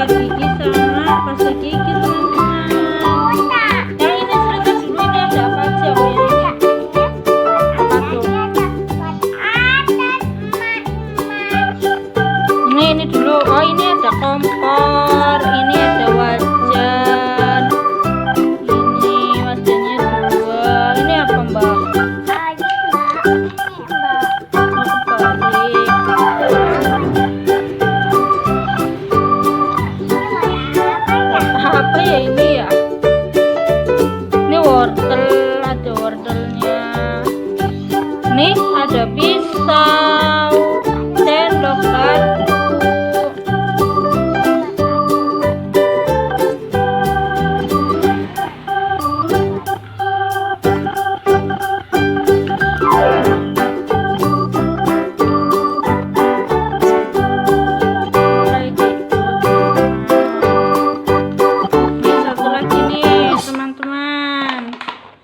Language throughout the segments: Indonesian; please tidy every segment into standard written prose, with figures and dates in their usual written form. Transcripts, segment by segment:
sikat gigi sama pasta gigi teman-teman. Yang ini cerita dulu, ini ada apa aja Bu ini? Apa tuh? Ini dulu. Oh, ini ada kompor, ini ada wajan. Ini wajannya 2. Ini apa Mbak? Apa ya ini ya? Ini wortel, ada wortelnya. Nih ada pisau, sendok garpu.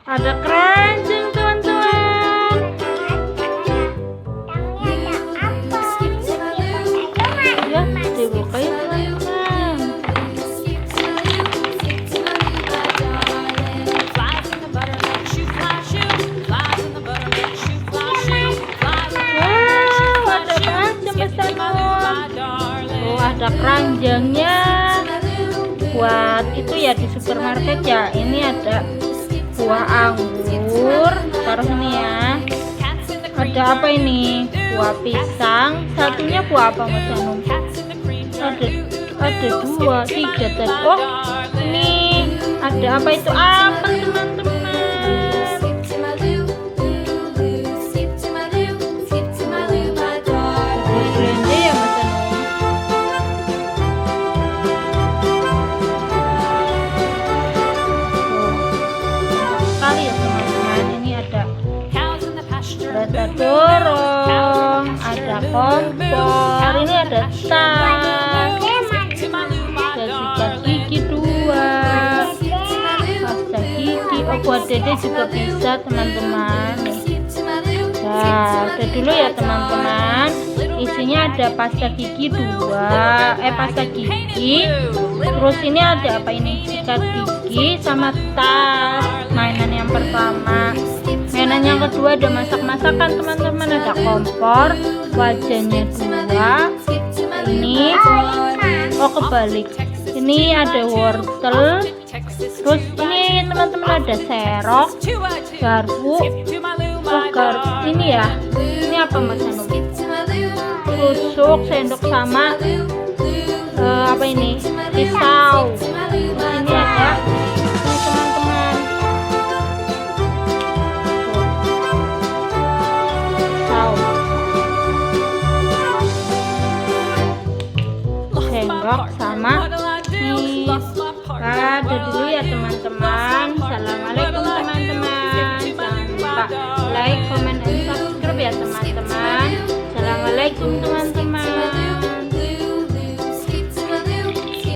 Ada keranjang teman-teman. Ya, dibuka ya teman-teman. Wow, ada keranjang pesanan. Oh, ada keranjangnya. Buat itu ya di supermarket ya. Ini ada buah anggur, taruh sini ya. Ada apa ini? Buah pisang. Satunya buah apa Mas Anum? Ada 2, 3 tadi. Oh, ini ada apa itu? Apa teman-teman? Belanja ya Mas Anum? Kali ya teman-teman, ini ada dorong, ada kompor, ini ada tas, ada sikat gigi 2, pasta gigi. Oh, buat dede juga bisa teman-teman. Nah, udah dulu ya teman-teman. Isinya ada pasta gigi 2, pasta gigi. Terus ini ada apa ini? Sikat gigi sama tas. Mainan yang pertama. Mainan yang kedua ada masak-masakan teman-teman. Ada kompor, wajannya 2. Ini, oh kebalik. Ini ada wortel. Terus ini teman-teman ada serok, garpu. Oh, garpu ini ya. Ini apa Mas Anum? Tusuk, sendok sama apa ini? Pisau.